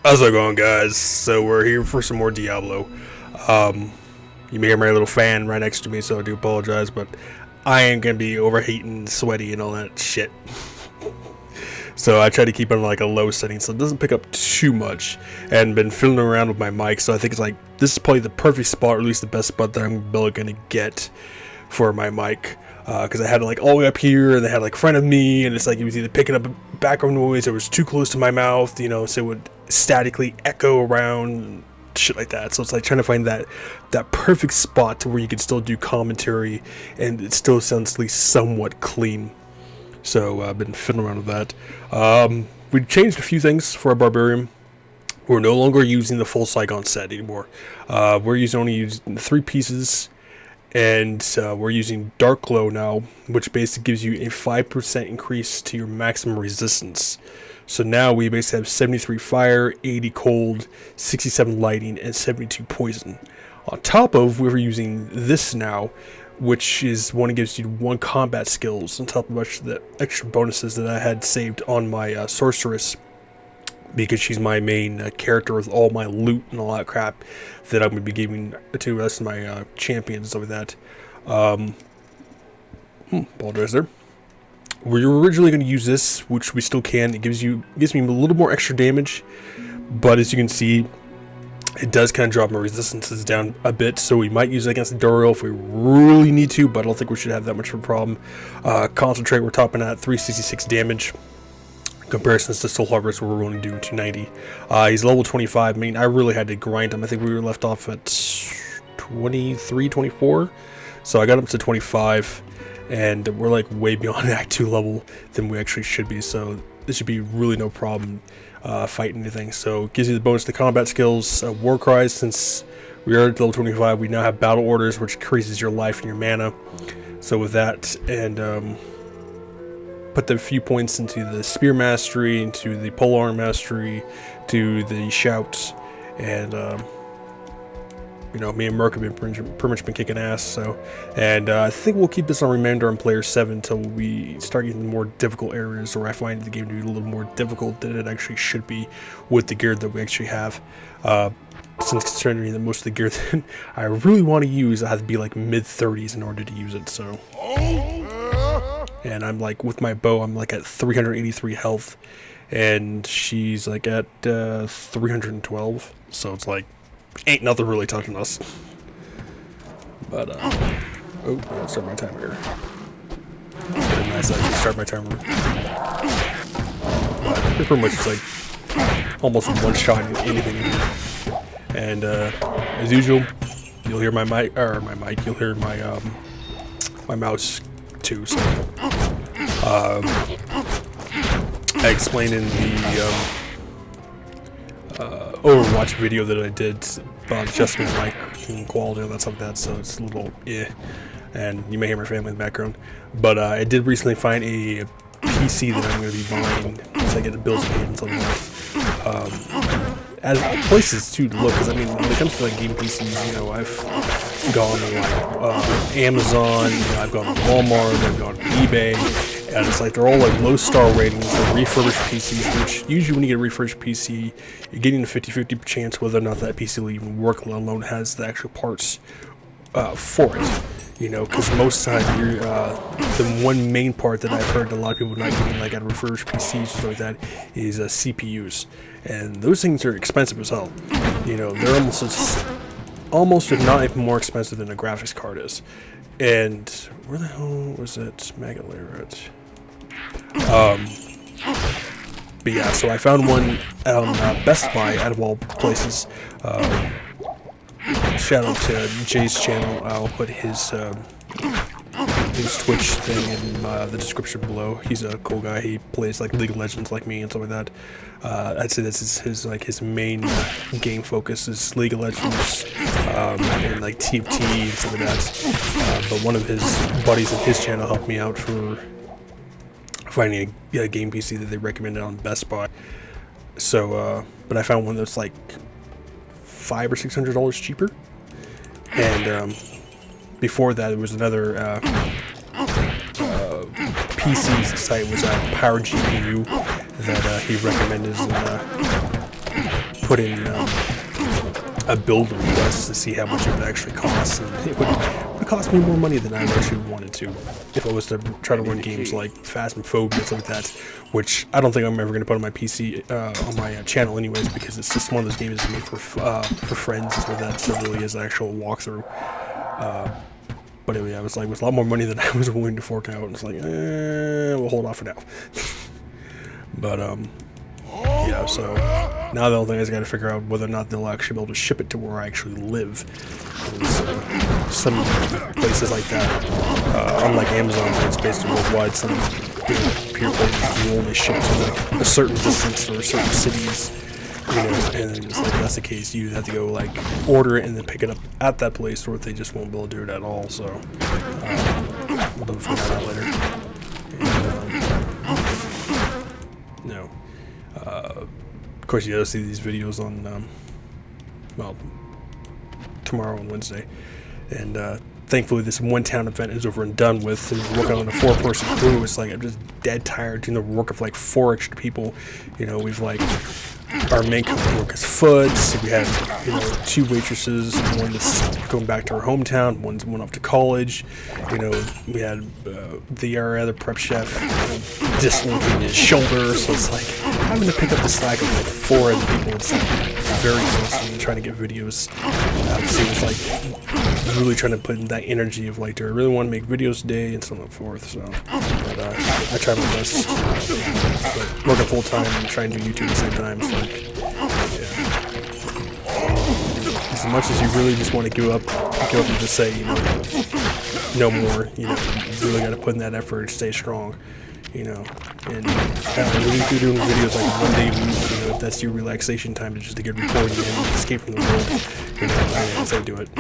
How's it going, guys? So we're here for some more Diablo. You may hear my little fan right next to me, so I do apologize, but I ain't gonna be overheating, sweaty, and all that shit. So I try to keep it on like a low setting so it doesn't pick up too much. And been fiddling around with my mic, so I think it's like this is probably the perfect spot, or at least the best spot that I'm gonna get for my mic. Because I had it like all the way up here, and they had like front of me, and it's like it was either picking up background noise or it was too close to my mouth, you know, so it would statically echo around and shit like that. So it's like trying to find that perfect spot to where you can still do commentary and it still sounds at least somewhat clean. So I've been fiddling around with that. We changed a few things for our Barbarian. We're no longer using the full Saigon set anymore. We're only using 3 pieces. And we're using Dark Glow now, which basically gives you a 5% increase to your maximum resistance. So now we basically have 73 fire, 80 cold, 67 lightning, and 72 poison. On top of, we're using this now, which is one that gives you 1 combat skills, on top of the extra bonuses that I had saved on my sorceress, because she's my main character with all my loot and all that crap that I'm going to be giving to the rest of my champions over that. Apologize there. We were originally going to use this, which we still can. It gives me a little more extra damage, but as you can see, it does kind of drop my resistances down a bit, so we might use it against Duriel if we really need to, but I don't think we should have that much of a problem. Concentrate, we're topping at 366 damage. Comparisons to Soul Harvest, where we're only doing 290. He's level 25. I mean, I really had to grind him. I think we were left off at 23, 24. So I got him to 25, and we're like way beyond Act 2 level than we actually should be. So this should be really no problem fighting anything. So it gives you the bonus to combat skills. War Cries, since we are at level 25, we now have Battle Orders, which increases your life and your mana. So with that, and put the few points into the Spear Mastery, into the Polearm Mastery, to the Shouts, and you know, me and Merc have been pretty much been kicking ass. So, and I think we'll keep this on Remainder on Player 7 until we start getting more difficult areas, or I find the game to be a little more difficult than it actually should be with the gear that we actually have. Since considering that most of the gear that I really want to use, I have to be like mid-30s in order to use it. So. And I'm like, with my bow, I'm like at 383 health, and she's like at 312, so it's like, ain't nothing really touching us. But, oh, I'll start my timer here. Very nice, I can start my timer. But it's pretty much just like, almost one-shot anything. And, as usual, you'll hear my mic, you'll hear my, my mouse too, so I explained in the Overwatch video that I did about adjusting mic and quality and stuff like that, so it's a little and you may hear my family in the background, but I did recently find a PC that I'm going to be buying once I get the bills paid and something like as places too to look, because I mean, when it comes to like game PCs, you know, I've gone to like Amazon, you know, I've gone to Walmart, I've gone to eBay, and it's like they're all like low star ratings, they're refurbished PCs, which usually when you get a refurbished PC, you're getting a 50-50 chance whether or not that PC will even work, let alone has the actual parts for it. You know, because most of the time, you're, the one main part that I've heard a lot of people not getting like out of refurbished PCs or something like that is CPUs, and those things are expensive as hell. You know, they're almost if not even more expensive than a graphics card is. And where the hell was that maggot layer at? But yeah, so I found one on Best Buy out of all places. Shout out to Jay's channel. I'll put his Twitch thing in the description below. He's a cool guy. He plays like League of Legends like me and stuff like that. I'd say this is his main game focus is League of Legends and like TFT and stuff like that. But one of his buddies on his channel helped me out for finding a game PC that they recommended on Best Buy. So, but I found one that's like $500 or $600 cheaper, and before that there was another PC site was Power GPU that he recommended, and put in a build request to see how much it would actually cost, and it would cost me more money than I actually wanted to if I was to try to run games like Phasmophobia and stuff like that, which I don't think I'm ever going to put on my PC, on my channel anyways, because it's just one of those games that's made for friends and stuff like that, so it really is an actual walkthrough. But anyway, I was like, with a lot more money than I was willing to fork out, and it's like, we'll hold off for now. But, yeah, so now the only thing is I got to figure out whether or not they'll actually be able to ship it to where I actually live. Some places like that, unlike Amazon, where it's basically worldwide, some pure places will only ship to like a certain distance or certain cities, you know, and it's like, if that's the case, you have to go like order it and then pick it up at that place, or they just won't be able to do it at all. So we'll find that out later. And, no. Of course, you gotta see these videos on, well, tomorrow and Wednesday. And thankfully, this one-town event is over and done with. And we're working on a 4-person crew. It's like I'm just dead tired doing the work of like 4 extra people. You know, we've like our main company work is Foods. We have, you know, 2 waitresses. One that's going back to her hometown. One's went off to college. You know, we had our other prep chef dislocated his shoulder. So it's like having to pick up the slack of like 4 other people. It's like very exhausting and trying to get videos out. So it's like really trying to put in that energy of like, do I really want to make videos today and so on and so forth. So, but I try my best. But working full time and trying to do YouTube at the same time. It's like, yeah. As much as you really just want to give up and just say, you know, no more. You know, you really got to put in that effort and stay strong. You know, and really do doing videos like one day a week, you know, if that's your relaxation time, to just to get recording and escape from the world, you know, that's how you do it.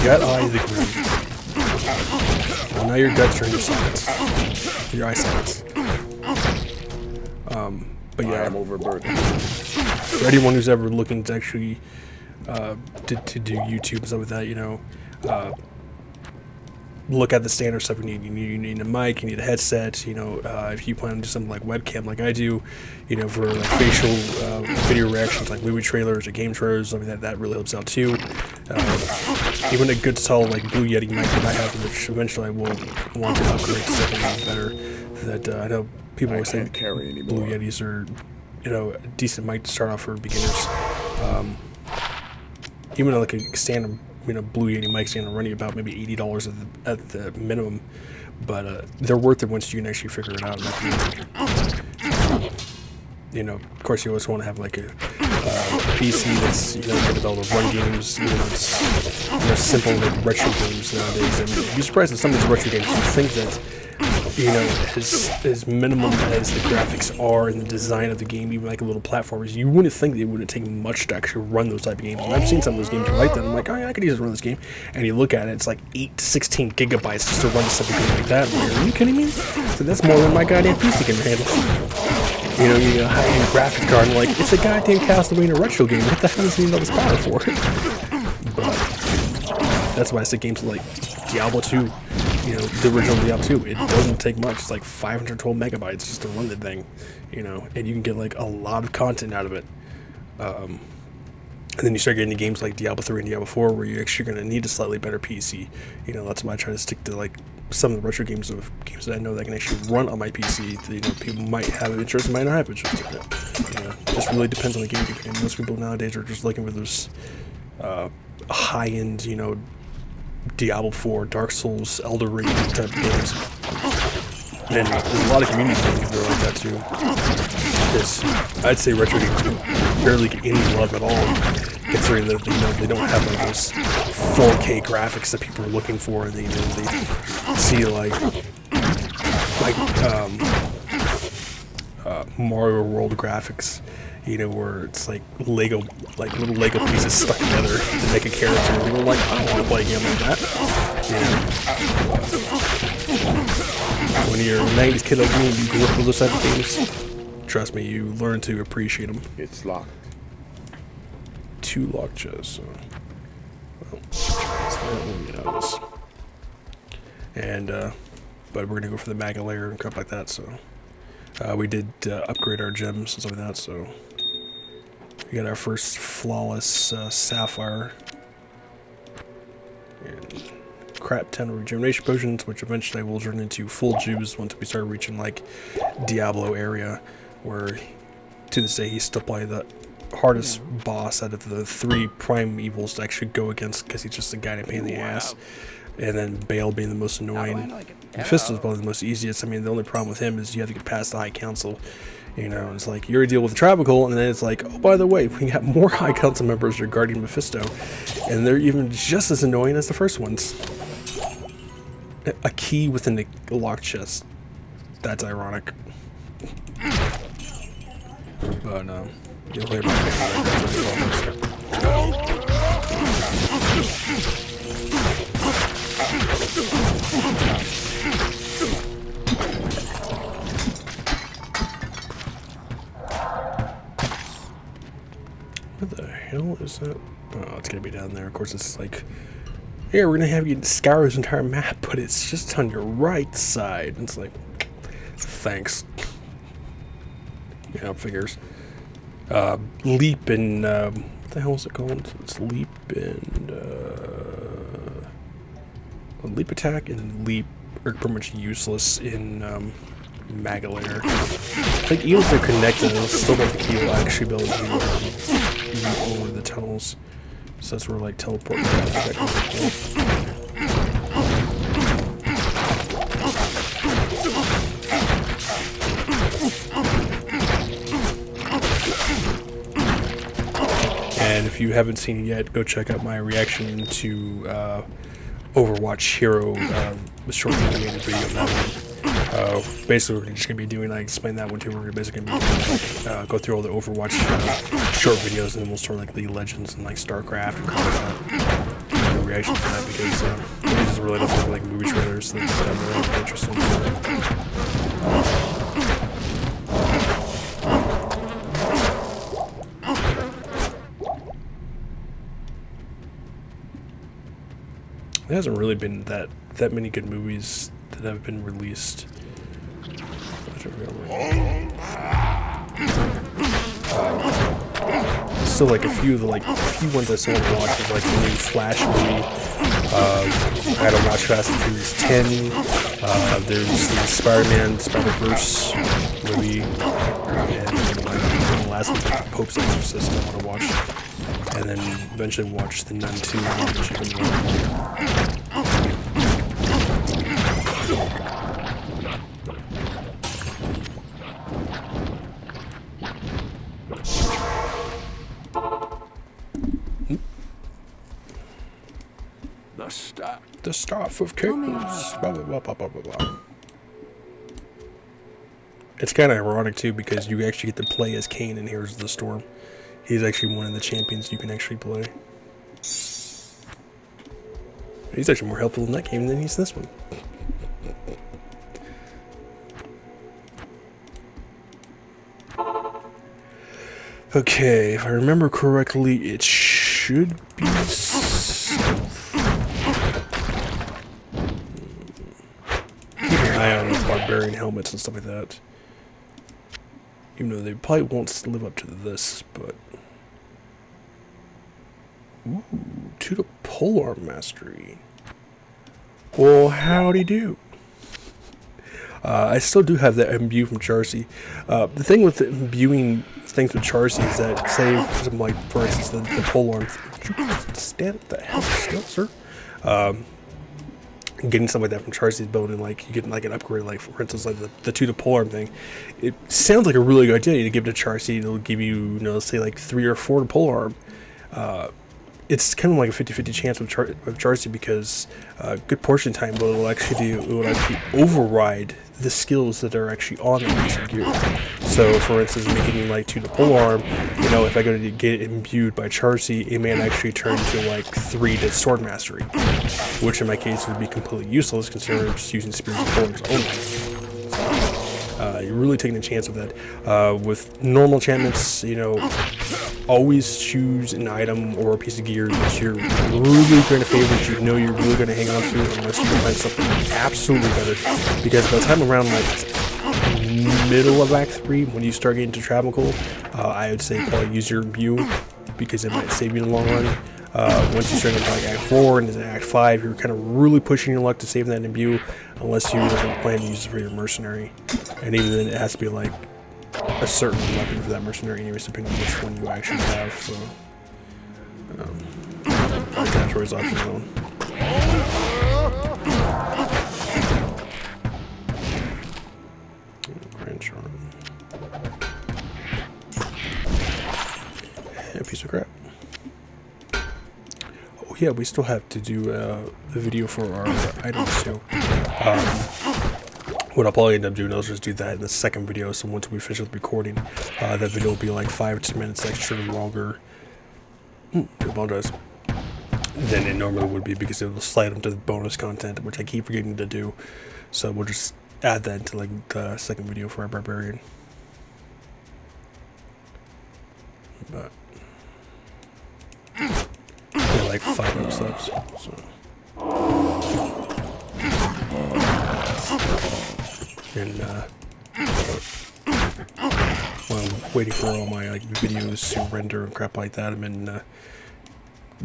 Gut eye the groove. Well, now your guts are in your sides. Your eye sides. But yeah, I'm overburdened. For anyone who's ever looking to actually to do YouTube and stuff like that, you know, look at the standard stuff you need. You need a mic, you need a headset, you know, if you plan to do something like webcam like I do, you know, for like facial video reactions like movie trailers or game trailers, something that really helps out too. Even a good solid like Blue Yeti mic that I have, which eventually I will want to upgrade to something better. That I know people always say Blue Yetis are, you know, a decent mic to start off for beginners. Even like a standard, you know, Blue Yeti mic's gonna run you about maybe $80 at the minimum, but they're worth it once you can actually figure it out. You know, of course, you always want to have like a PC that's, you know, going to be able to run games. You know, it's, you know, simple like retro games nowadays. And you'd be surprised at some of these retro games. You think that, you know, as minimum as the graphics are and the design of the game, even like a little platformers, you wouldn't think that it wouldn't take much to actually run those type of games. And I've seen some of those games like that. I'm like, oh yeah, I could easily run this game. And you look at it, it's like 8 to 16 gigabytes just to run something like that. I'm like, are you kidding me? So that's more than my goddamn PC can handle. You know, you got a high-end graphic card, and like, it's a goddamn Castlevania retro game. What the hell does he need all this power for? But that's why I say games like Diablo 2, you know, the original Diablo 2, it doesn't take much. It's like 512 megabytes just to run the thing, you know, and you can get like a lot of content out of it. And then you start getting into games like Diablo 3 and Diablo 4 where you're actually going to need a slightly better PC. You know, that's why I try to stick to like some of the retro games that I know that I can actually run on my PC. That, you know, people might have an interest, might not have interest in it. You know, it just really depends on the game you're playing. Most people nowadays are just looking for those high-end, you know, Diablo 4, Dark Souls, Elder Ring type of games. And there's a lot of community games that are like that too. Because I'd say retro games barely get any love at all, considering that, you know, they don't have like those 4K graphics that people are looking for. And they, you know, they see like Mario World graphics, you know, where it's like Lego, like little Lego pieces stuck together to make a character. And people are like, I don't want to play a game like that. You know, when you're a 90s kid like me and you grew up with those type of games, trust me, you learn to appreciate them. It's locked. 2 locked chests, so well, let's get out of this. And but we're gonna go for the maggot layer and crap like that. So we did upgrade our gems and stuff like that. So We got our first flawless sapphire. And crap ton of regeneration potions, which eventually will turn into full juice once we start reaching like Diablo area, where to this day he's still probably the hardest boss out of the 3 prime evils to actually go against, because he's just a guy to pain in the ass. And then Bale being the most annoying. Mephisto's probably the most easiest. I mean, the only problem with him is you have to get past the High Council. You know, it's like you're dealing with Travical, and then it's like, oh, by the way, we got more High Council members regarding Mephisto, and they're even just as annoying as the first ones. A key within the locked chest. That's ironic. But you'll hear about that. What the hell is that? Oh, it's gonna be down there. Of course, it's like, yeah, we're gonna have you scour this entire map, but it's just on your right side. It's like, thanks. Yeah, figures. Leap and what the hell is it called? It's leap and leap attack and leap are pretty much useless in Maggots. I think even if they're connected, it'll still make the key will actually be able to move over the tunnels. So that's where like teleport. And if you haven't seen it yet, go check out my reaction to Overwatch Hero, a short animated video of that one. Basically, we're just going to be doing, like, explain that one too. We're basically going to be doing, like, go through all the Overwatch short videos, and then we'll start, like, League of Legends and, like, StarCraft and reaction to that, because movies is really nothing like movie trailers that I'm really interested in. There hasn't really been that many good movies that have been released. Still, like a few of the few ones I still want to watch is like the new Flash movie. I had to watch Fast and Furious 10. There's the Spider-Man Spider-Verse movie, and the last one, Pope's Exorcist, I want to watch. And then eventually watch the Nun 2, which is the staff of kings. Blah, blah, blah, blah, blah, blah, blah. It's kind of ironic too, because you actually get to play as Cain in Heroes of the Storm. He's actually one of the champions you can actually play. He's actually more helpful in that game than he's this one. Okay, if I remember correctly, it should be south. Keep an eye on Barbarian helmets and stuff like that. Even though they probably won't live up to this, but... Ooh, to the polearm mastery. Well, howdy do. I still do have that imbue from Charcy. The thing with imbuing things with Charcy is that, say, something like, for instance, the polearm. Stand the hell still, sir? Getting something like that from Charcy's bone, and like you get like an upgrade, like for instance, like the 2 to polearm thing. It sounds like a really good idea to give it to Charcy. It'll give you, you know, say like 3 or 4 to polearm. It's kind of like a 50-50 chance with Charcy, because good portion time, what it'll actually do, it will actually override the skills that are actually on the piece of gear. So, for instance, making like 2 to polearm, you know, if I go to get it imbued by Charcy, it may actually turn to like 3 to sword mastery, which in my case would be completely useless, considering I'm just using spears and polearms only. You're really taking a chance with that. With normal enchantments, you know, always choose an item or a piece of gear that you're really going to favor, that you know you're really going to hang on to, unless you can find something absolutely better. Because by the time around like middle of Act 3, when you start getting to Travel, I would say probably use your imbue, because it might save you in the long run. Once you start into like Act 4 and into Act 5, you're kind of really pushing your luck to save that imbue, unless you plan to use it for your mercenary. And even then, it has to be like a certain weapon for that mercenary, anyways, depending on which one you actually have. So, that's where his options on. A piece of crap. Oh yeah, we still have to do a video for our items too. What I'll probably end up doing is just do that in the second video. So once we finish with recording, that video will be like 5 or 10 minutes extra longer. I apologize. Than it normally would be, because it will slide into the bonus content, which I keep forgetting to do. So we'll just add that into like the second video for our Barbarian. But yeah, like 5 more subs. So. And while I'm waiting for all my like videos to render and crap like that, I've been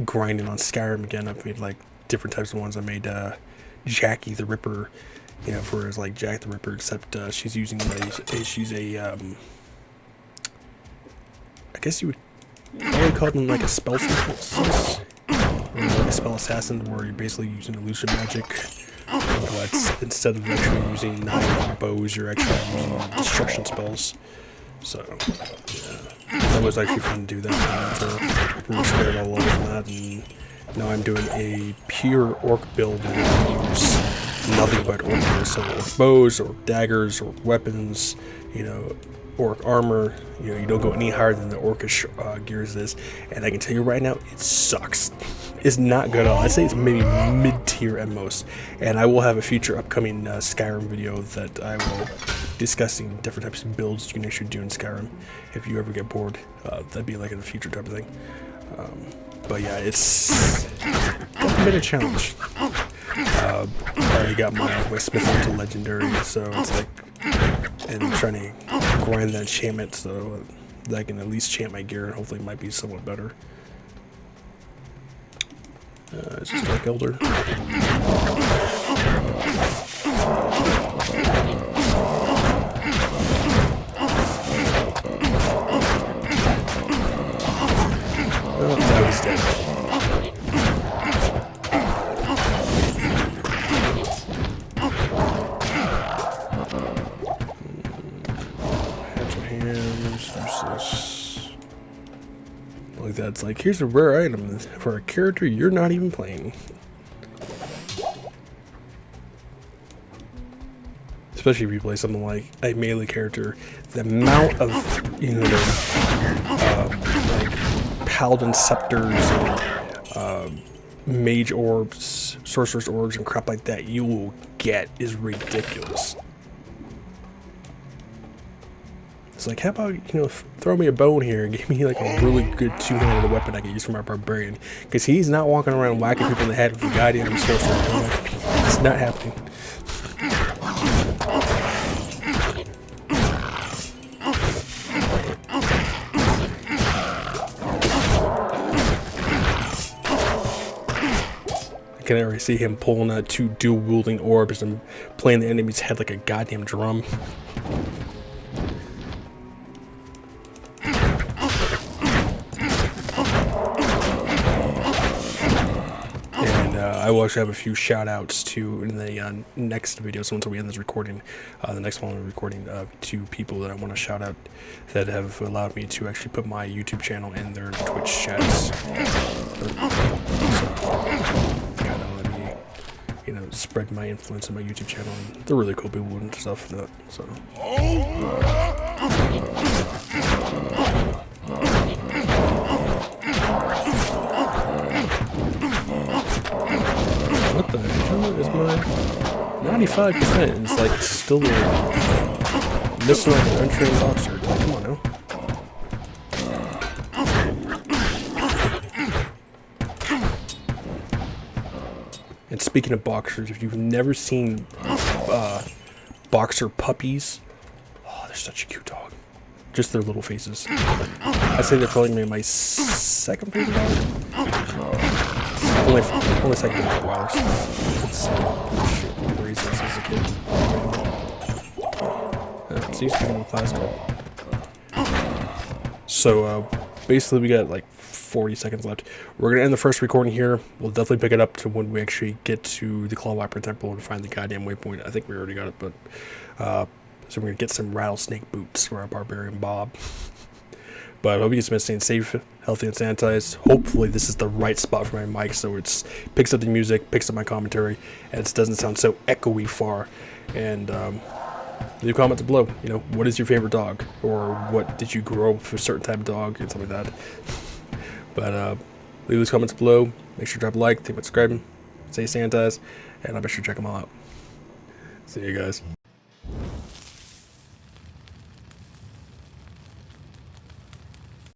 grinding on Skyrim again. I've made like different types of ones. I made Jackie the Ripper, you know, for as like Jack the Ripper, except she's using she's a I guess you would probably call them like a spell assassin, or like a spell assassin, where you're basically using illusion magic, but instead of actually using bows, you're actually using destruction spells. So yeah, that was actually fun to do that. So pretty much cleared all over that, and now I'm doing a pure orc build where I use nothing but orc, so orc bows, or daggers, or weapons, you know, orc armor. You know, you don't go any higher than the orcish gears is, and I can tell you right now, it sucks. It's not good at all. I'd say it's maybe mid-tier at most, and I will have a future upcoming Skyrim video that I will discussing different types of builds you can actually do in Skyrim if you ever get bored. That'd be like in the future type of thing. But yeah, it's been a challenge. I already got my smith up to legendary, so it's like, and trying to grind that enchantment so that I can at least chant my gear, and hopefully it might be somewhat better. It's just Dark Elder. Oh, now he's dead. Like that's like, here's a rare item for a character you're not even playing. Especially if you play something like a melee character, the amount of, you know, like paladin scepters and mage orbs, sorcerer's orbs, and crap like that you will get is ridiculous. It's like, how about, you know, throw me a bone here and give me like a really good two-handed weapon I can use for my Barbarian, because he's not walking around whacking people in the head with a goddamn sorcerer. It's not happening. I can already see him pulling out 2 dual-wielding orbs and playing the enemy's head like a goddamn drum. I will actually have a few shout outs to in the next video. So once we end this recording, the next one I'm recording, 2 people that I want to shout out that have allowed me to actually put my YouTube channel in their Twitch chats. So, kind of let me, you know, spread my influence on my YouTube channel. And they're really cool people and stuff. So. What the hell is my 95%? It's like still missing like an untrained boxer. Come on now. And speaking of boxers, if you've never seen boxer puppies, they're such a cute dog. Just their little faces. I say they're probably my second favorite dog. Only second favorite Rottweilers. It's reasons as a kid. See, speaking of plastic. So basically, we got like 40 seconds left. We're gonna end the first recording here. We'll definitely pick it up to when we actually get to the Claw Viper Temple and find the goddamn waypoint. I think we already got it, but so we're gonna get some rattlesnake boots for our Barbarian Bob. But I hope you guys been staying safe, healthy, and sanitized. Hopefully this is the right spot for my mic, so it picks up the music, picks up my commentary, and it doesn't sound so echoey far. And leave comments below. You know, what is your favorite dog, or what did you grow up with a certain type of dog, and something like that. But leave those comments below. Make sure to drop a like, think about subscribing, stay sanitized, and I'll be sure to check them all out. See you guys.